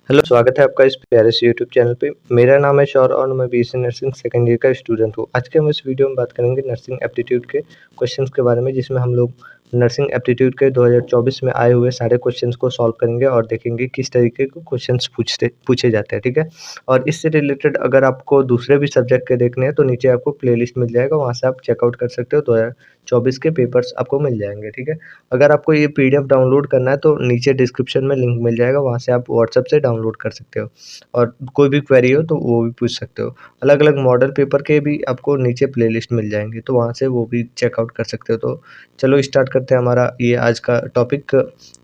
Hello, स्वागत है आपका इस प्यारे से यूट्यूब चैनल पे। मेरा नाम है शौर और मैं बीएससी नर्सिंग सेकंड ईयर का स्टूडेंट हूँ। आज के हम इस वीडियो में बात करेंगे नर्सिंग एप्टीट्यूड के क्वेश्चंस के बारे में, जिसमें हम लोग नर्सिंग एप्टीट्यूड के 2024 में आए हुए सारे क्वेश्चंस को सॉल्व करेंगे और देखेंगे किस तरीके के क्वेश्चंस पूछे जाते हैं, ठीक है। और इससे रिलेटेड अगर आपको दूसरे भी सब्जेक्ट के देखने हैं तो नीचे आपको प्लेलिस्ट मिल जाएगा, वहाँ से आप चेकआउट कर सकते हो। 2024 के पेपर्स आपको मिल जाएंगे, ठीक है। अगर आपको ये पीडीएफ डाउनलोड करना है तो नीचे डिस्क्रिप्शन में लिंक मिल जाएगा, वहाँ से आप व्हाट्सएप से डाउनलोड कर सकते हो और कोई भी क्वेरी हो तो वो भी पूछ सकते हो। अलग-अलग मॉडल पेपर के भी आपको नीचे प्लेलिस्ट मिल जाएँगी, तो वहाँ से वो भी चेकआउट कर सकते हो। तो चलो स्टार्ट करते हैं हमारा ये आज का टॉपिक,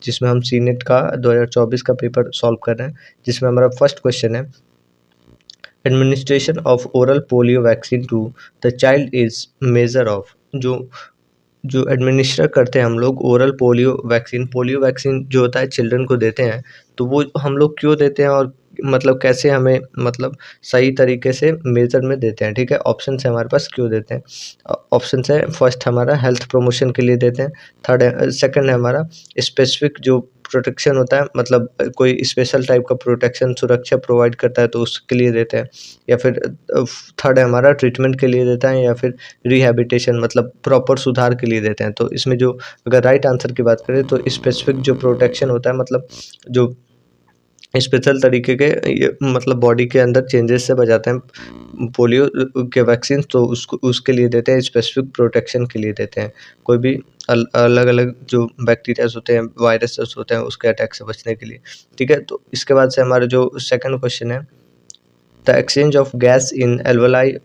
जिसमें हम सीनेट का 2024 का पेपर सॉल्व कर रहे हैं, जिसमें हमारा फर्स्ट क्वेश्चन है, administration of oral polio vaccine to the child is major of. जो जो एडमिनिस्टर करते हैं हम लोग ओरल पोलियो वैक्सीन जो होता है चिल्ड्रन को देते हैं, तो वो हम लोग क्यों देते हैं और मतलब कैसे हमें मतलब सही तरीके से मेजर में देते हैं, ठीक है। ऑप्शन है हमारे पास क्यों देते हैं। ऑप्शन है, फर्स्ट हमारा हेल्थ प्रमोशन के लिए देते हैं। थर्ड है, सेकंड है हमारा स्पेसिफिक जो प्रोटेक्शन होता है, मतलब कोई स्पेशल टाइप का प्रोटेक्शन सुरक्षा प्रोवाइड करता है तो उसके लिए देते हैं। या फिर थर्ड है हमारा ट्रीटमेंट के लिए देता है, या फिर रिहैबिलिटेशन मतलब प्रॉपर सुधार के लिए देते हैं। तो इसमें जो अगर राइट आंसर की बात करें तो स्पेसिफिक जो प्रोटेक्शन होता है, मतलब जो स्पेशल तरीके के ये मतलब बॉडी के अंदर चेंजेस से बचाते हैं पोलियो के वैक्सीन, तो उसको उसके लिए देते हैं, स्पेसिफिक प्रोटेक्शन के लिए देते हैं। कोई भी अलग-अलग जो बैक्टीरियाज़ होते हैं, वायरसेस होते हैं, उसके अटैक से बचने के लिए, ठीक है। तो इसके बाद से हमारा जो सेकंड क्वेश्चन है, the exchange of gas in alveoli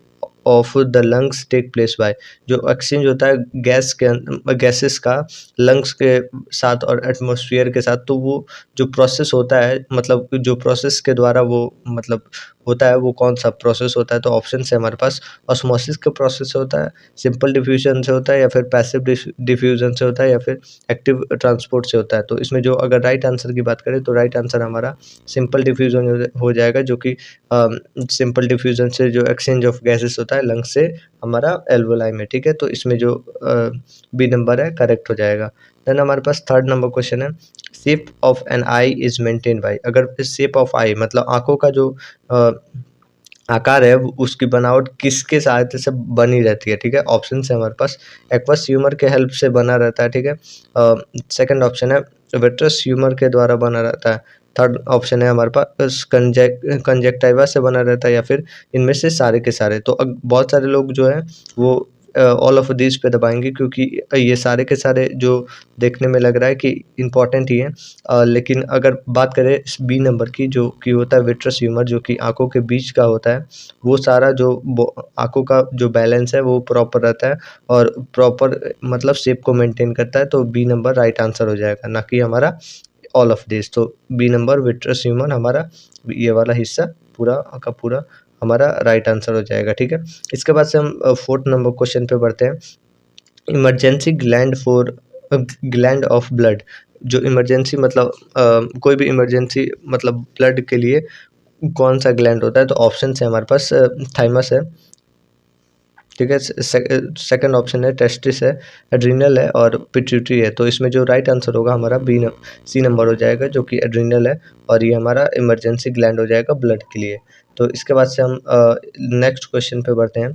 of the lungs take place by. जो एक्सचेंज होता है गैसेस का लंग्स के साथ और एटमॉस्फेयर के साथ, तो वो जो प्रोसेस होता है, मतलब जो प्रोसेस के द्वारा वो मतलब होता है, वो कौन सा प्रोसेस होता है। तो ऑप्शन है हमारे पास, ऑस्मोसिस का प्रोसेस से होता है, सिंपल डिफ्यूजन से होता है, या फिर पैसिव डिफ्यूजन से होता है, या फिर एक्टिव ट्रांसपोर्ट से होता है। तो इसमें जो अगर राइट आंसर की बात करें तो राइट आंसर हमारा सिंपल डिफ्यूजन हो जाएगा, जो कि सिंपल डिफ्यूजन से जो एक्सचेंज ऑफ गैसेस होता है लंग्स से हमारा एल्वोलाई में, ठीक है। तो इसमें जो बी नंबर है करेक्ट हो जाएगा। देन हमारे पास थर्ड नंबर क्वेश्चन है, shape of an eye is maintain by. अगर शेप ऑफ आई मतलब आंखों का जो आकार है, उसकी बनावट किसके सहायता से बनी रहती है, ठीक है। ऑप्शन है हमारे पास, एक्वस ह्यूमर के हेल्प से बना रहता है, ठीक है। सेकंड ऑप्शन है विट्रस ह्यूमर के द्वारा बना रहता है। थर्ड ऑप्शन है हमारे पास कंजक्टिवा से बना रहता है, या फिर इनमें से सारे के सारे। तो बहुत सारे लोग जो है वो ऑल ऑफ दिस पे दबाएंगे, क्योंकि ये सारे के सारे जो देखने में लग रहा है कि इम्पोर्टेंट ही है। लेकिन अगर बात करें बी नंबर की, जो कि होता है विट्रस ह्यूमर, जो कि आंखों के बीच का होता है, वो सारा जो आंखों का जो बैलेंस है वो प्रॉपर रहता है और प्रॉपर मतलब शेप को मेंटेन करता है। तो बी नंबर राइट आंसर हो जाएगा, ना कि हमारा ऑल ऑफ दिस। तो बी नंबर विट्रस ह्यूमन हमारा ये वाला हिस्सा पूरा का पूरा हमारा राइट आंसर हो जाएगा, ठीक है। इसके बाद से हम फोर्थ नंबर क्वेश्चन पे बढ़ते हैं, इमरजेंसी ग्लैंड ऑफ ब्लड। जो इमरजेंसी मतलब कोई भी इमरजेंसी मतलब ब्लड के लिए कौन सा ग्लैंड होता है। तो ऑप्शन है हमारे पास, थाइमस है, ठीक है। सेकंड ऑप्शन है टेस्टिस है, एड्रिनल है और पिट्यूटरी है। तो इसमें जो राइट आंसर होगा हमारा सी नंबर हो जाएगा, जो कि एड्रिनल है, और ये हमारा इमरजेंसी ग्लैंड हो जाएगा ब्लड के लिए। तो इसके बाद से हम नेक्स्ट क्वेश्चन पे बढ़ते हैं,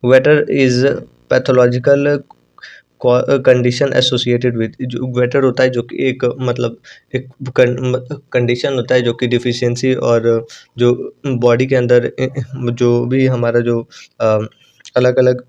waiter is pathological condition associated with. जो वेटर होता है, जो कि एक मतलब एक कंडीशन होता है जो कि डिफिशियंसी और जो बॉडी के अंदर जो भी हमारा जो अलग अलग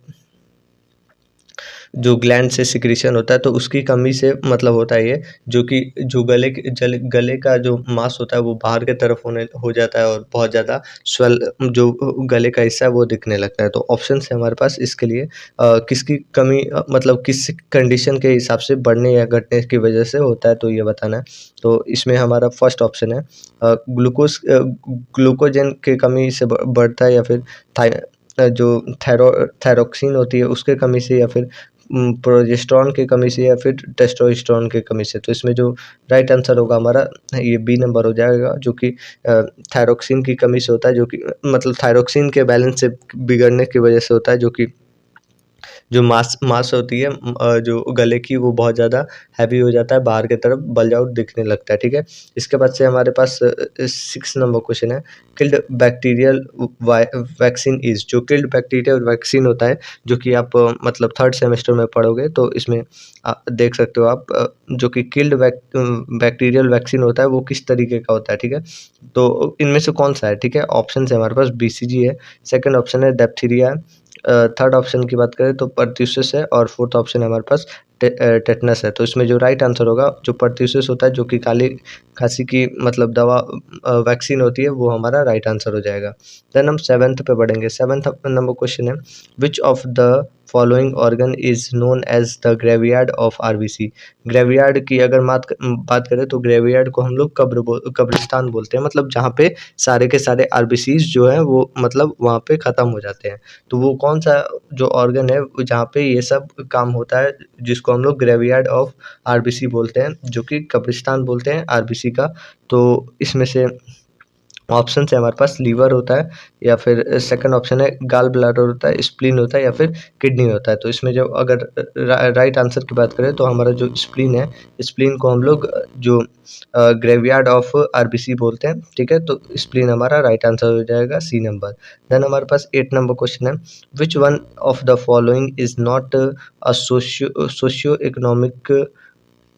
जो ग्लैंड से सिक्रीशन होता है, तो उसकी कमी से मतलब होता है ये, जो कि जो गले का जो मांस होता है वो बाहर की तरफ हो जाता है और बहुत ज़्यादा स्वेल जो गले का हिस्सा है वो दिखने लगता है। तो ऑप्शन है हमारे पास इसके लिए, किसकी कमी मतलब किस कंडीशन के हिसाब से बढ़ने या घटने की वजह से होता है, तो ये बताना है। तो इसमें हमारा फर्स्ट ऑप्शन है, ग्लूकोजन की कमी से बढ़ता है, या फिर जो थायरोक्सिन होती है उसके कमी से, या फिर प्रोजेस्टेरॉन की कमी से, या फिर टेस्टोस्टेरोन की कमी से। तो इसमें जो राइट आंसर होगा हमारा ये बी नंबर हो जाएगा, जो कि थायरोक्सिन की कमी से होता है, जो कि मतलब थायरोक्सिन के बैलेंस से बिगड़ने की वजह से होता है, जो कि जो मांस मांस होती है जो गले की, वो बहुत ज़्यादा हैवी हो जाता है, बाहर की तरफ बल्ज आउट दिखने लगता है, ठीक है। इसके बाद से हमारे पास 6 नंबर क्वेश्चन है, किल्ड बैक्टीरियल वैक्सीन इज़। जो किल्ड बैक्टीरियल वैक्सीन होता है, जो कि आप मतलब 3rd सेमेस्टर में पढ़ोगे, तो इसमें देख सकते हो आप जो कि किल्ड बैक्टीरियल वैक्सीन होता है वो किस तरीके का होता है, ठीक है। तो इनमें से कौन-सा है, ठीक है। ऑप्शन है हमारे पास बीसीजी है, सेकंड ऑप्शन है डिप्थीरिया है, थर्ड ऑप्शन की बात करें तो परट्यूसिस है, और फोर्थ ऑप्शन है हमारे पास टेटनस है। तो इसमें जो राइट आंसर होगा, जो परट्यूसिस होता है, जो कि काली खांसी की मतलब दवा वैक्सीन होती है, वो हमारा राइट आंसर हो जाएगा। देन हम 7th पे बढ़ेंगे। 7th नंबर क्वेश्चन है, which of the following organ is known as the graveyard of RBC. Graveyard की अगर बात करें तो ग्रेवयार्ड को हम लोग कब्रिस्तान बोलते हैं, मतलब जहाँ पे सारे के सारे आरबीसीज जो है वो मतलब वहाँ पे ख़त्म हो जाते हैं। तो वो कौन सा जो ऑर्गन है जहाँ पे ये सब काम होता है, जिसको हम लोग ग्रेवयार्ड ऑफ आरबीसी बोलते हैं, जो कि कब्रिस्तान बोलते हैं आरबीसी का। तो इसमें से ऑप्शन है हमारे पास, लीवर होता है, या फिर सेकंड ऑप्शन है गाल ब्लैडर होता है, स्प्लीन होता है, या फिर किडनी होता है। तो इसमें जो अगर राइट आंसर की बात करें तो हमारा जो स्प्लीन है, स्प्लीन को हम लोग जो ग्रेवयार्ड ऑफ आरबीसी बोलते हैं, ठीक है। तो स्प्लीन हमारा राइट आंसर हो जाएगा, सी नंबर। देन हमारे पास 8 नंबर क्वेश्चन है, which one of the following is not a socio economic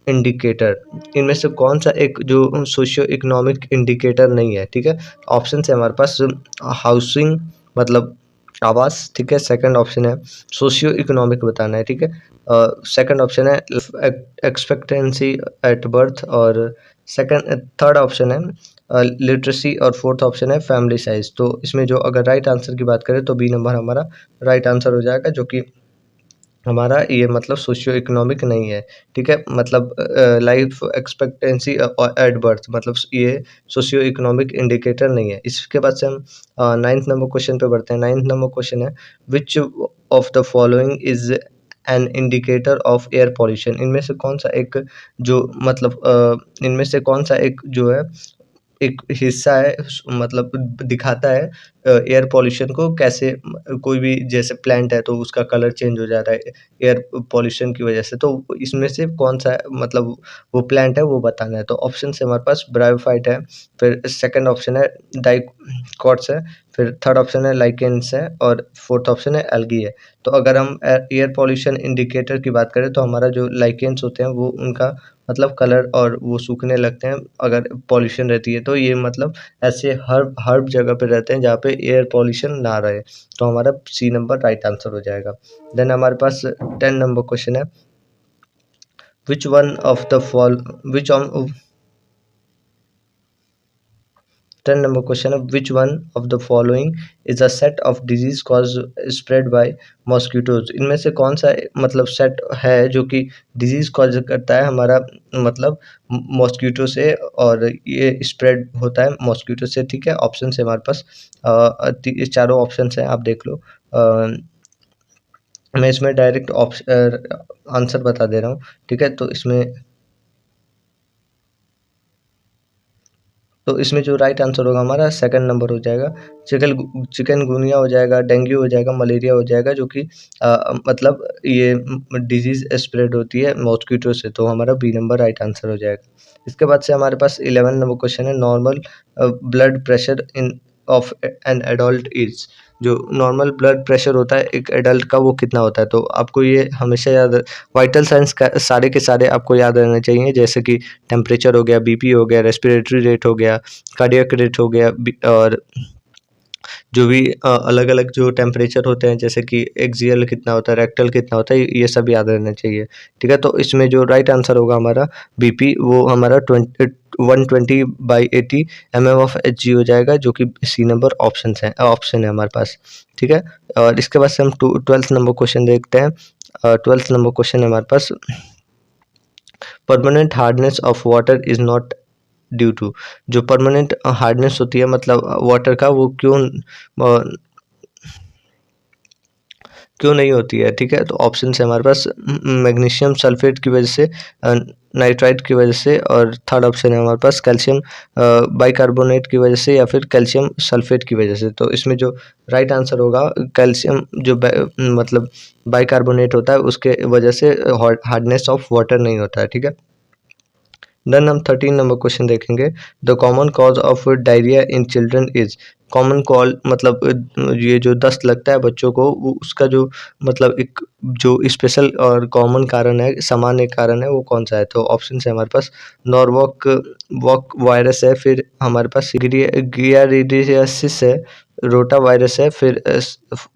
indicator. इनमें से कौन सा एक जो सोशियो इकोनॉमिक इंडिकेटर नहीं है, ठीक है। ऑप्शन है हमारे पास हाउसिंग मतलब आवास, ठीक है। सेकंड ऑप्शन है सोशियो इकोनॉमिक बताना है, ठीक है। सेकंड ऑप्शन है एक्सपेक्टेंसी एट बर्थ, और सेकंड थर्ड ऑप्शन है लिटरेसी, और फोर्थ ऑप्शन है फैमिली साइज। तो इसमें जो अगर राइट आंसर की बात करें तो बी नंबर हमारा राइट आंसर हो जाएगा, जो कि हमारा ये मतलब सोशियो इकोनॉमिक नहीं है, ठीक है। मतलब लाइफ एक्सपेक्टेंसी एट बर्थ, मतलब ये सोशियो इकोनॉमिक इंडिकेटर नहीं है। इसके बाद से हम 9th नंबर क्वेश्चन पे बढ़ते हैं। 9th नंबर क्वेश्चन है, which of the following is an indicator of air pollution. इनमें से कौन सा एक जो मतलब इनमें से कौन सा एक जो है एक हिस्सा है, मतलब दिखाता है एयर पॉल्यूशन को कैसे। कोई भी जैसे प्लांट है तो उसका कलर चेंज हो जा रहा है एयर पॉल्यूशन की वजह से। तो इसमें से कौन सा मतलब वो प्लांट है वो बताना है। तो ऑप्शन है हमारे पास ब्रायोफाइट है, फिर सेकंड ऑप्शन है डाइकोट्स है, फिर थर्ड ऑप्शन है लाइकेन्स है, और फोर्थ ऑप्शन है एल्गी है। तो अगर हम एयर पॉल्यूशन इंडिकेटर की बात करें तो हमारा जो लाइकेन्स होते हैं वो उनका मतलब कलर और वो सूखने लगते हैं अगर पॉल्यूशन रहती है। तो ये मतलब ऐसे हर हर जगह पे रहते हैं जहाँ पे एयर पॉल्यूशन ना रहे। तो हमारा सी नंबर राइट आंसर हो जाएगा। देन हमारे पास 10 नंबर क्वेश्चन है, which one of the fall which on 10 number question है, which one of the following is a set of disease cause spread by mosquitoes. इनमें से कौन सा मतलब सेट है जो कि डिजीज कॉज करता है हमारा मतलब मॉस्किटो से, और ये स्प्रेड होता है मॉस्किटो से, ठीक है। ऑप्शन है हमारे पास चारों ऑप्शन हैं, आप देख लो। मैं इसमें डायरेक्ट आंसर बता दे रहा हूँ, ठीक है। तो इसमें जो राइट आंसर होगा हमारा सेकंड नंबर हो जाएगा, चिकनगुनिया हो जाएगा, डेंगू हो जाएगा, मलेरिया हो जाएगा, जो कि मतलब ये डिजीज़ स्प्रेड होती है मॉस्किटो से। तो हमारा बी नंबर राइट आंसर हो जाएगा। इसके बाद से हमारे पास 11 नंबर क्वेश्चन है, normal blood pressure in of an adult is. जो नॉर्मल ब्लड प्रेशर होता है एक एडल्ट का वो कितना होता है। तो आपको ये हमेशा याद, वाइटल साइंस का सारे के सारे आपको याद रहने चाहिए, जैसे कि टेम्परेचर हो गया, बीपी हो गया, रेस्पिरेटरी रेट हो गया, कार्डियक रेट हो गया, और जो भी अलग-अलग जो टेम्परेचर होते हैं, जैसे कि एक्सियल कितना होता है, रेक्टल कितना होता है, ये सब याद रहना चाहिए, ठीक है। तो इसमें जो राइट आंसर होगा हमारा बीपी, वो हमारा 120/80 mm/Hg हो जाएगा, जो कि सी नंबर ऑप्शन है हमारे पास, ठीक है। और इसके बाद से हम 12th नंबर क्वेश्चन देखते हैं। 12th नंबर क्वेश्चन है हमारे पास, permanent hardness of water is not due to. जो परमानेंट हार्डनेस होती है मतलब वाटर का, वो क्यों क्यों नहीं होती है, ठीक है। तो ऑप्शन है हमारे पास मैग्नीशियम सल्फेट की वजह से, नाइट्राइट की वजह से, और थर्ड ऑप्शन है हमारे पास कैल्शियम बाइकार्बोनेट की वजह से या फिर कैल्शियम सल्फेट की वजह से। तो इसमें जो राइट आंसर होगा कैल्शियम जो मतलब बाइकार्बोनेट होता है उसके वजह से हार्डनेस ऑफ वाटर नहीं होता है, ठीक है। देन हम 13 नंबर क्वेश्चन देखेंगे। The common cause of diarrhoea in children is. Common call मतलब ये जो दस्त लगता है बच्चों को, वो उसका जो मतलब एक जो स्पेशल और कॉमन कारण है, सामान्य कारण है, वो कौन सा है। तो ऑप्शन है हमारे पास नॉर्वॉक वॉक वायरस है, फिर हमारे पास गियारिडियासिस है, रोटा वायरस है, फिर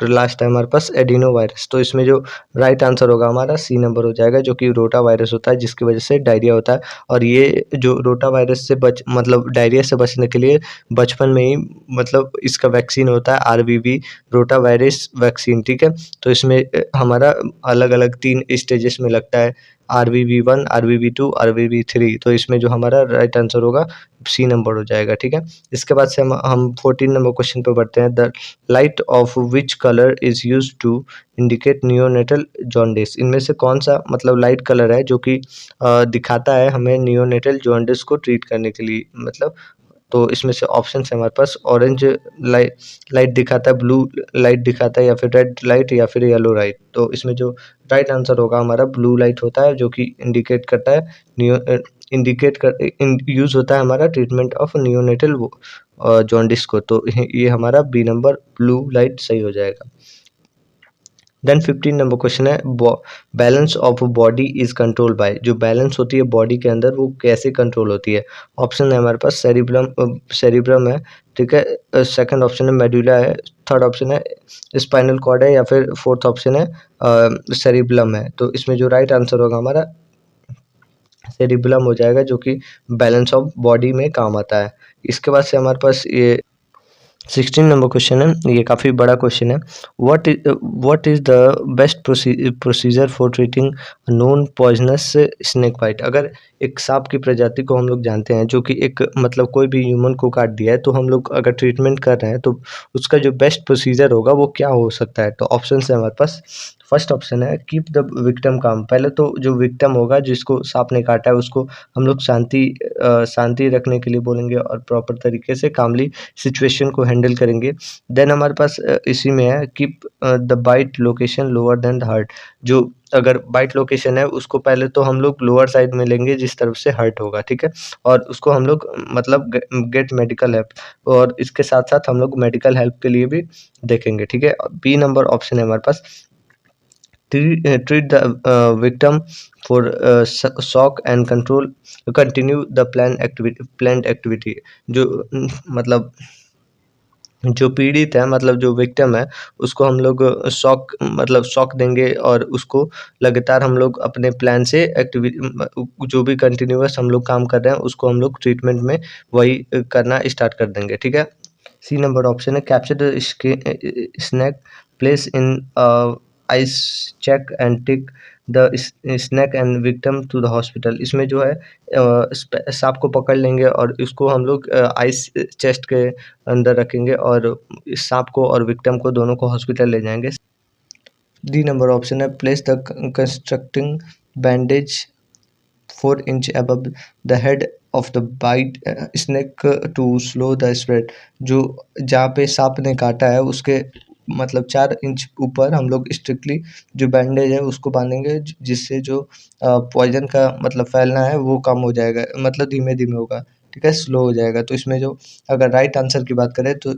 लास्ट है हमारे पास एडिनो वायरस। तो इसमें जो राइट आंसर होगा हमारा सी नंबर हो जाएगा, जो कि रोटा वायरस होता है जिसकी वजह से डायरिया होता है। और ये जो रोटा वायरस से मतलब डायरिया से बचने के लिए बचपन में ही मतलब इसका वैक्सीन होता है, आरवीवी रोटा वायरस वैक्सीन, ठीक है। तो इसमें हमारा अलग अलग 3 स्टेजेस में लगता है, आरवीवी 1, आरवीवी 2, आरवीवी 3। तो इसमें जो हमारा राइट आंसर होगा सी नंबर हो जाएगा, ठीक है। इसके बाद से हम 14 नंबर क्वेश्चन पे बढ़ते हैं। The light of which colour is use to indicate neonatal jaundice. इनमें से कौन सा मतलब लाइट कलर है जो कि दिखाता है हमें नियोनेटल जॉन्डिस को ट्रीट करने के लिए, मतलब। तो इसमें से ऑप्शन है हमारे पास ऑरेंज लाइट दिखाता है, ब्लू लाइट दिखाता है, या फिर रेड लाइट, या फिर येलो लाइट। तो इसमें जो राइट आंसर होगा हमारा ब्लू लाइट होता है, जो कि इंडिकेट करता है यूज होता है हमारा ट्रीटमेंट ऑफ नियोनेटल जॉन्डिस को। तो ये हमारा बी नंबर ब्लू लाइट सही हो जाएगा। देन 15 नंबर क्वेश्चन है, balance of body is control by. जो बैलेंस होती है बॉडी के अंदर वो कैसे कंट्रोल होती है। ऑप्शन है हमारे पास सेरिब्रम है, ठीक है। सेकंड ऑप्शन है मेडुला है, थर्ड ऑप्शन है स्पाइनल कॉर्ड है, या फिर फोर्थ ऑप्शन है सेरिब्लम है। तो इसमें जो राइट आंसर होगा हमारा सेरिब्लम हो जाएगा, जो कि बैलेंस ऑफ बॉडी में काम आता है। इसके बाद से हमारे पास ये 16 नंबर क्वेश्चन है, ये काफ़ी बड़ा क्वेश्चन है। What is the best procedure for treating non poisonous snake bite. अगर एक सांप की प्रजाति को हम लोग जानते हैं जो कि एक मतलब कोई भी ह्यूमन को काट दिया है, तो हम लोग अगर ट्रीटमेंट कर रहे हैं तो उसका जो बेस्ट प्रोसीजर होगा वो क्या हो सकता है। तो ऑप्शन है हमारे पास, फर्स्ट ऑप्शन है कीप द विक्टिम काम। पहले तो जो विक्टिम होगा जिसको सांप ने काटा है उसको हम लोग शांति रखने के लिए बोलेंगे और प्रॉपर तरीके से कामली सिचुएशन को हैंडल करेंगे। देन हमारे पास इसी में है keep the bite location lower than the heart. जो अगर बाइट लोकेशन है उसको पहले तो हम लोग लोअर साइड में लेंगे जिस तरफ से हर्ट होगा, ठीक है। और उसको हम लोग मतलब गेट मेडिकल हेल्प, और इसके साथ साथ हम लोग मेडिकल हेल्प के लिए भी देखेंगे, ठीक है। बी नंबर ऑप्शन है हमारे पास, treat the victim for shock and control continue the planned activity। जो मतलब जो पीड़ित है मतलब जो विक्टिम है उसको हम लोग शॉक देंगे, और उसको लगातार हम लोग अपने प्लान से जो भी कंटिन्यूअस हम लोग काम कर रहे हैं उसको हम लोग ट्रीटमेंट में वही करना स्टार्ट कर देंगे, ठीक है। सी नंबर ऑप्शन है capture the snake place in ice check and take the snake and victim to the hospital. इसमें जो है सांप को पकड़ लेंगे और इसको हम लोग आइस चेस्ट के अंदर रखेंगे, और इस सांप को और विक्टिम को दोनों को हॉस्पिटल ले जाएंगे। डी नंबर ऑप्शन है place the constructing bandage 4 inch above the head of the bite snake to slow the spread। जो जहाँ पे सांप ने काटा है उसके मतलब 4 इंच ऊपर हम लोग स्ट्रिक्टली जो बैंडेज है उसको बांधेंगे, जिससे जो पॉइजन का मतलब फैलना है वो कम हो जाएगा, मतलब धीमे धीमे होगा, ठीक है, स्लो हो जाएगा। तो इसमें जो अगर राइट आंसर की बात करें तो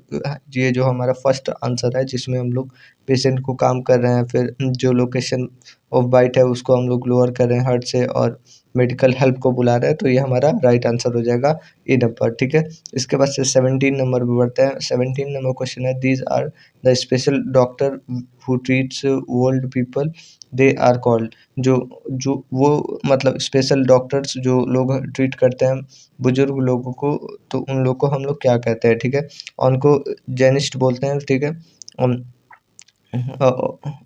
ये जो हमारा फर्स्ट आंसर है जिसमें हम लोग पेशेंट को काम कर रहे हैं, फिर जो लोकेशन ऑफ बाइट है उसको हम लोग लोअर कर रहे हैं हर्ट से, और मेडिकल हेल्प को बुला रहे हैं, तो ये हमारा राइट आंसर हो जाएगा ए नंबर, ठीक है। इसके बाद से 17 नंबर पे बढ़ते हैं। 17 नंबर क्वेश्चन है these are the special doctor who treats old people they are called. जो जो वो मतलब स्पेशल डॉक्टर्स जो लोग ट्रीट करते हैं बुजुर्ग लोगों को, तो उन लोग को हम लोग क्या कहते हैं, ठीक है। उनको जेनिस्ट बोलते हैं, ठीक है।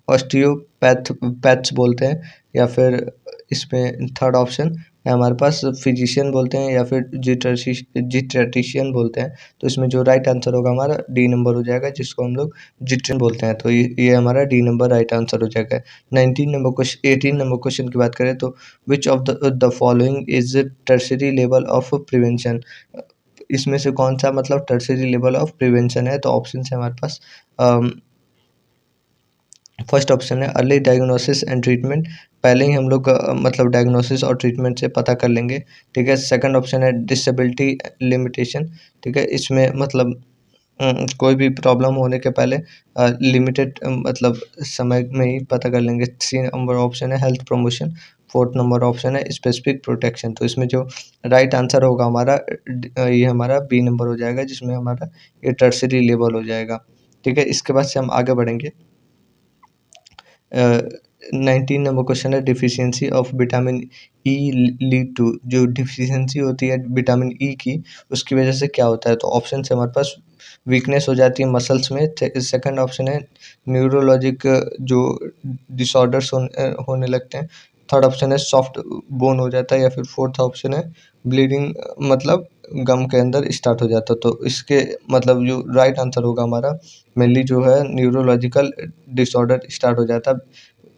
ऑस्टियोपैथ्स बोलते हैं, या फिर इसमें थर्ड ऑप्शन है हमारे पास फिजिशियन बोलते हैं या फिर जिट्रेटिशियन बोलते हैं। तो इसमें जो राइट आंसर होगा हमारा डी नंबर हो जाएगा, जिसको हम लोग जिट्रियन बोलते हैं। तो ये हमारा डी नंबर राइट आंसर हो जाएगा। 18 नंबर क्वेश्चन की बात करें तो विच of the following is tertiary level of prevention. इसमें से कौन सा मतलब टर्शरी लेवल ऑफ प्रिवेंशन है। तो ऑप्शन है हमारे पास फर्स्ट ऑप्शन है अर्ली डायग्नोसिस एंड ट्रीटमेंट। पहले ही हम लोग मतलब डायग्नोसिस और ट्रीटमेंट से पता कर लेंगे, ठीक है। सेकंड ऑप्शन है डिसेबिलिटी लिमिटेशन, ठीक है। इसमें मतलब कोई भी प्रॉब्लम होने के पहले लिमिटेड मतलब समय में ही पता कर लेंगे। थ्री नंबर ऑप्शन है health promotion. Fourth number option है स्पेसिफिक प्रोटेक्शन। तो इसमें जो राइट आंसर होगा हमारा ये हमारा बी नंबर हो जाएगा, जिसमें हमारा ये टर्सरी लेवल हो जाएगा, ठीक है। इसके बाद से हम आगे बढ़ेंगे। 19 नंबर क्वेश्चन है deficiency of vitamin E lead to. जो डिफिशियंसी होती है विटामिन ई की, उसकी वजह से क्या होता है। तो ऑप्शन है हमारे पास वीकनेस हो जाती है मसल्स में। सेकंड ऑप्शन है न्यूरोलॉजिक जो डिसऑर्डर्स होने लगते हैं। थर्ड ऑप्शन है सॉफ्ट बोन हो जाता है, या फिर फोर्थ ऑप्शन है ब्लीडिंग मतलब गम के अंदर स्टार्ट हो जाता है। तो इसके मतलब जो राइट आंसर होगा हमारा मेनली जो है न्यूरोलॉजिकल डिसऑर्डर स्टार्ट हो जाता है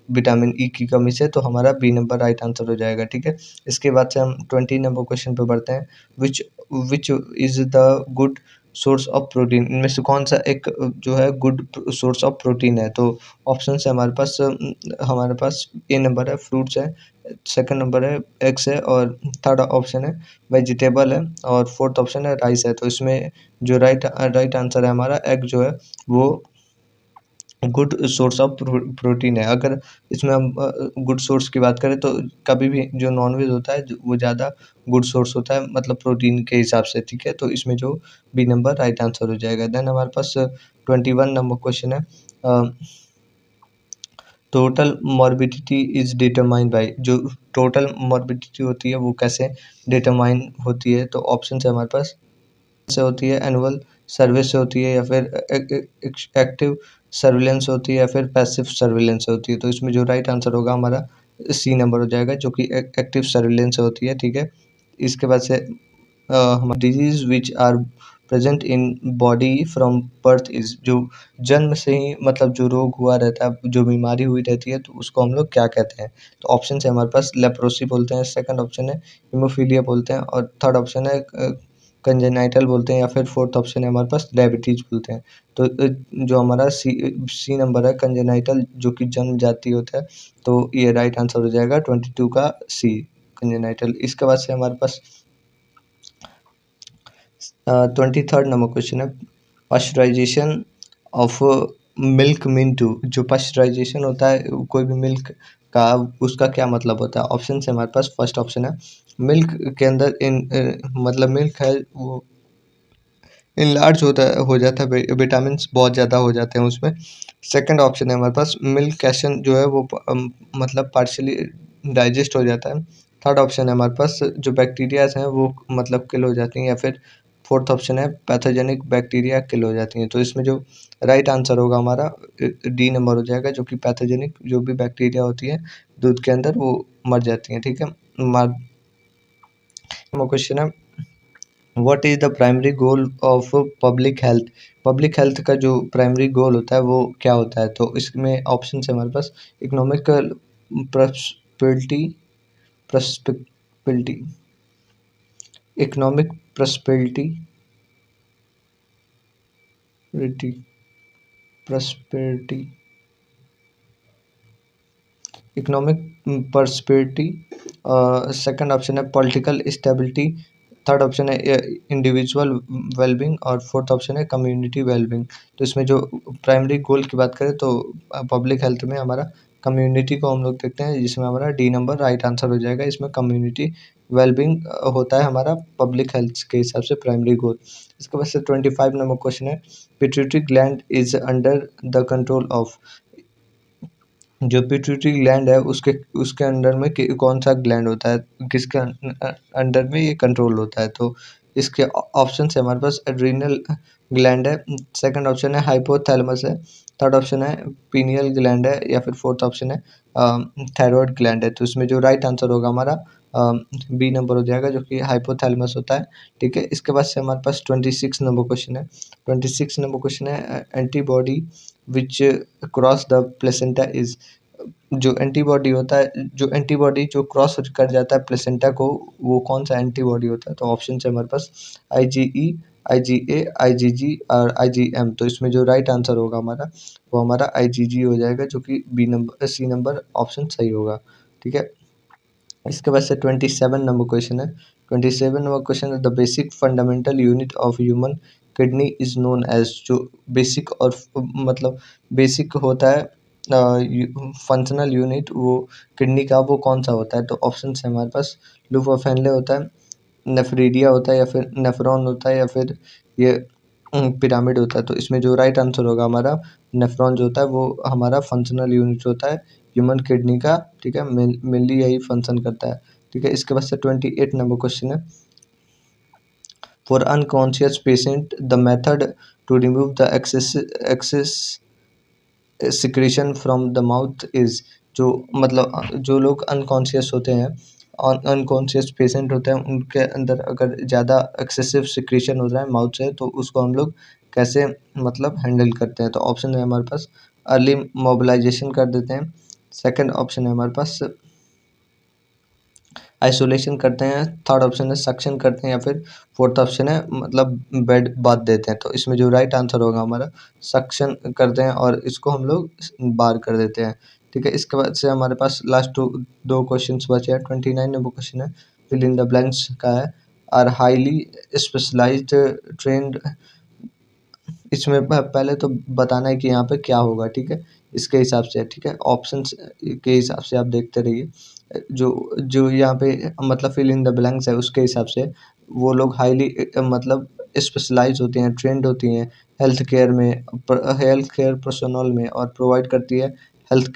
विटामिन ई की कमी से। तो हमारा बी नंबर राइट आंसर हो जाएगा, ठीक है। इसके बाद से हम 20 नंबर क्वेश्चन पे बढ़ते हैं। Which which is the good source of protein. इनमें से कौन सा एक जो है गुड सोर्स ऑफ प्रोटीन है। तो ऑप्शन है हमारे पास ए नंबर है फ्रूट्स है, सेकंड नंबर है एग्स है, और थर्ड ऑप्शन है वेजिटेबल है, और फोर्थ ऑप्शन है राइस है। तो इसमें जो राइट आंसर है हमारा एग जो है वो गुड सोर्स ऑफ प्रोटीन है। अगर इसमें हम गुड सोर्स की बात करें तो कभी भी जो नॉनवेज होता है वो ज़्यादा गुड सोर्स होता है मतलब प्रोटीन के हिसाब से, ठीक है। तो इसमें जो बी नंबर राइट आंसर हो जाएगा। देन हमारे पास 21 नंबर क्वेश्चन है total morbidity is determined by. जो टोटल मॉर्बिडिटी होती है वो कैसे डिटरमाइन होती है। तो ऑप्शन है हमारे पास से होती है एनुअल सर्वे से होती है, या फिर एक्टिव सर्विलेंस होती है, या फिर पैसिव सर्विलेंस होती है। तो इसमें जो राइट आंसर होगा हमारा सी नंबर हो जाएगा, जो कि एक्टिव सर्विलेंस होती है, ठीक है। इसके बाद से हम disease which are present in body from birth is. जो जन्म से ही मतलब जो रोग हुआ रहता है, जो बीमारी हुई रहती है, तो उसको हम लोग क्या कहते हैं। तो ऑप्शन है हमारे पास लेप्रोसी बोलते हैं, सेकंड ऑप्शन है हीमोफीलिया बोलते हैं, और थर्ड ऑप्शन है कंजेनाइटल बोलते हैं, या फिर फोर्थ ऑप्शन है हमारे पास डायबिटीज बोलते हैं। तो जो हमारा सी नंबर है कंजेनाइटल, जो कि जन्म जाति होता है, तो ये राइट आंसर हो जाएगा 22 का सी कंजेनाइटल। इसके बाद से हमारे पास 23rd नंबर क्वेश्चन है pasteurisation of milk mean to. जो पास्चराइजेशन होता है कोई भी मिल्क का, उसका क्या मतलब होता है। ऑप्शन है हमारे पास फर्स्ट ऑप्शन है मिल्क के अंदर मतलब मिल्क है वो इनलार्ज हो जाता है, विटामिन बहुत ज़्यादा हो जाते हैं उसमें। सेकंड ऑप्शन है हमारे पास मिल्क कैशन जो है वो मतलब पार्शियली डाइजेस्ट हो जाता है। थर्ड ऑप्शन है हमारे पास जो बैक्टीरियाज हैं वो मतलब किल हो जाती हैं, या फिर फोर्थ ऑप्शन है पैथोजेनिक बैक्टीरिया किल हो जाती हैं। तो इसमें जो राइट आंसर होगा हमारा डी नंबर हो जाएगा, जो कि पैथोजेनिक जो भी बैक्टीरिया होती है दूध के अंदर वो मर जाती हैं, ठीक है। क्वेश्चन है what is the primary goal of public health. Public health का जो प्राइमरी गोल होता है वो क्या होता है। तो इसमें ऑप्शन है हमारे पास economical prosperity prosperity economic prosperity prosperity economic prosperity. Second option है पॉलिटिकल स्टेबिलिटी। थर्ड ऑप्शन है इंडिविजुअल वेलबिंग, और फोर्थ ऑप्शन है कम्युनिटी वेलबिंग। तो इसमें जो प्राइमरी गोल की बात करें तो पब्लिक हेल्थ में हमारा कम्युनिटी को हम लोग देखते हैं, जिसमें हमारा डी नंबर राइट आंसर हो जाएगा। इसमें कम्युनिटी वेलबिंग होता है हमारा पब्लिक हेल्थ के हिसाब से प्राइमरी गोल। इसके बाद से 25 नंबर क्वेश्चन है pituitary gland is under the control of. जो पिट्यूटरी ग्लैंड है उसके उसके अंडर में कौन सा ग्लैंड होता है, किसके अंडर में ये कंट्रोल होता है। तो इसके ऑप्शन है हमारे पास एड्रीनल ग्लैंड है, सेकंड ऑप्शन है हाइपोथैलेमस है, थर्ड ऑप्शन है पीनियल ग्लैंड है, या फिर फोर्थ ऑप्शन है थायराइड ग्लैंड है। तो इसमें जो राइट आंसर होगा हमारा बी नंबर हो जाएगा, जो कि हाइपोथैलेमस होता है। ठीक है, इसके बाद से हमारे पास 26 नंबर क्वेश्चन है। 26 नंबर क्वेश्चन है, antibody which cross the placenta is. जो एंटीबॉडी होता है, जो एंटीबॉडी जो क्रॉस कर जाता है प्लेसेंटा को, वो कौन सा एंटीबॉडी होता है? तो ऑप्शन है हमारे पास IgE, IgA, IgG और IgM। तो इसमें जो राइट आंसर होगा हमारा, वो हमारा IgG हो जाएगा, जो कि सी नंबर ऑप्शन सही होगा। ठीक है, इसके बाद से 27 नंबर क्वेश्चन है। 27 नंबर क्वेश्चन है, the basic fundamental unit of human kidney is known as. जो बेसिक और मतलब बेसिक होता है फंक्शनल यूनिट वो किडनी का, वो कौन सा होता है? तो ऑप्शन है हमारे पास लूप ऑफ हेनले होता है, नेफ्रीडिया होता है, या फिर नेफ्रॉन होता है, या फिर ये पिरामिड होता है। तो इसमें जो राइट आंसर होगा हमारा, नेफ्रॉन जो होता है वो हमारा फंक्शनल यूनिट होता है ह्यूमन किडनी का। ठीक है, मेनली यही फंक्शन करता है। ठीक है, इसके बाद से 28 नंबर क्वेश्चन है, for unconscious patient the method to remove the excess secretion from the mouth is. जो मतलब जो लोग अनकॉन्शियस होते हैं, अनकॉन्शियस पेशेंट होते हैं, उनके अंदर अगर ज़्यादा एक्सेसिव सिक्रीशन हो रहा है माउथ से, तो उसको हम लोग कैसे मतलब हैंडल करते हैं? तो ऑप्शन है हमारे पास अर्ली मोबिलाइजेशन कर देते हैं, सेकंड ऑप्शन है हमारे पास आइसोलेशन करते हैं, थर्ड ऑप्शन है सक्शन करते हैं, या फिर फोर्थ ऑप्शन है मतलब बेड बाथ देते हैं। तो इसमें जो राइट आंसर होगा हमारा, सक्शन करते हैं और इसको हम लोग बार कर देते हैं। ठीक है, इसके बाद से हमारे पास लास्ट दो क्वेश्चन बचे हैं। 29 नंबर क्वेश्चन है, फिल इन द ब्लैंक्स का है, आर हाईली स्पेशलाइज्ड ट्रेंड। इसमें पहले तो बताना है कि यहाँ पे क्या होगा। ठीक है, इसके हिसाब से। ठीक है, ऑप्शंस के हिसाब से आप देखते रहिए। जो जो यहाँ पे मतलब फिल इन द ब्लैंक्स है, उसके हिसाब से वो लोग हाईली मतलब स्पेशलाइज होती हैं, ट्रेंड होती हैं हेल्थ केयर में, हेल्थ केयर पर्सनल में, और प्रोवाइड करती है health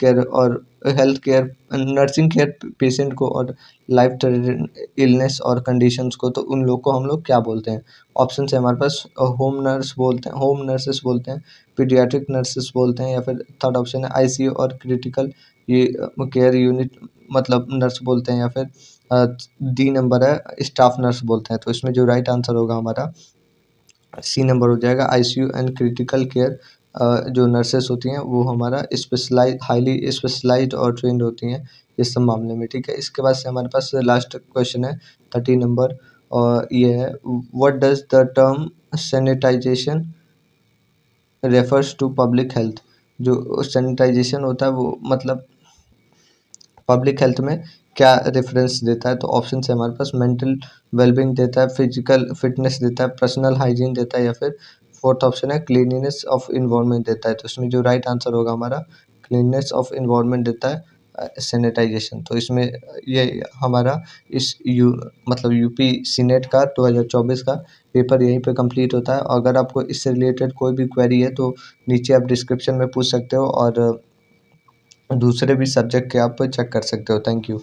care nursing care patient को और लाइफ थ्रेटनिंग इलनेस और कंडीशंस को। तो उन लोग को हम लोग क्या बोलते हैं? ऑप्शन है हमारे पास होम नर्स बोलते हैं, होम नर्सेस बोलते हैं, पीडियाट्रिक नर्सेस बोलते हैं, या फिर थर्ड ऑप्शन है ICU और क्रिटिकल ये केयर यूनिट मतलब नर्स बोलते हैं, या फिर डी नंबर है स्टाफ नर्स बोलते हैं। तो इसमें जो राइट आंसर होगा हमारा सी नंबर हो जाएगा, ICU एंड क्रिटिकल केयर। जो नर्सेस होती हैं वो हमारा स्पेशलाइज हाईली स्पेशलाइज्ड और ट्रेंड होती हैं इस सब मामले में। ठीक है, इसके बाद से हमारे पास लास्ट क्वेश्चन है 30 नंबर, और ये है, what does the term sanitisation refers to public health. जो सैनिटाइजेशन होता है वो मतलब पब्लिक हेल्थ में क्या रेफरेंस देता है? तो ऑप्शन है हमारे पास मेंटल वेलबींग देता है, फिजिकल फिटनेस देता है, पर्सनल हाइजीन देता है, या फिर फोर्थ ऑप्शन है क्लीनिनेस ऑफ इन्वायरमेंट देता है। तो इसमें जो राइट आंसर होगा हमारा क्लीननेस ऑफ इन्वायरमेंट देता है सैनिटाइजेशन। तो इसमें ये हमारा मतलब यूपी सीनेट का 2024 का पेपर यहीं पे कंप्लीट होता है। अगर आपको इससे रिलेटेड कोई भी क्वेरी है तो नीचे आप डिस्क्रिप्शन में पूछ सकते हो, और दूसरे भी सब्जेक्ट के आप चेक कर सकते हो। Thank you.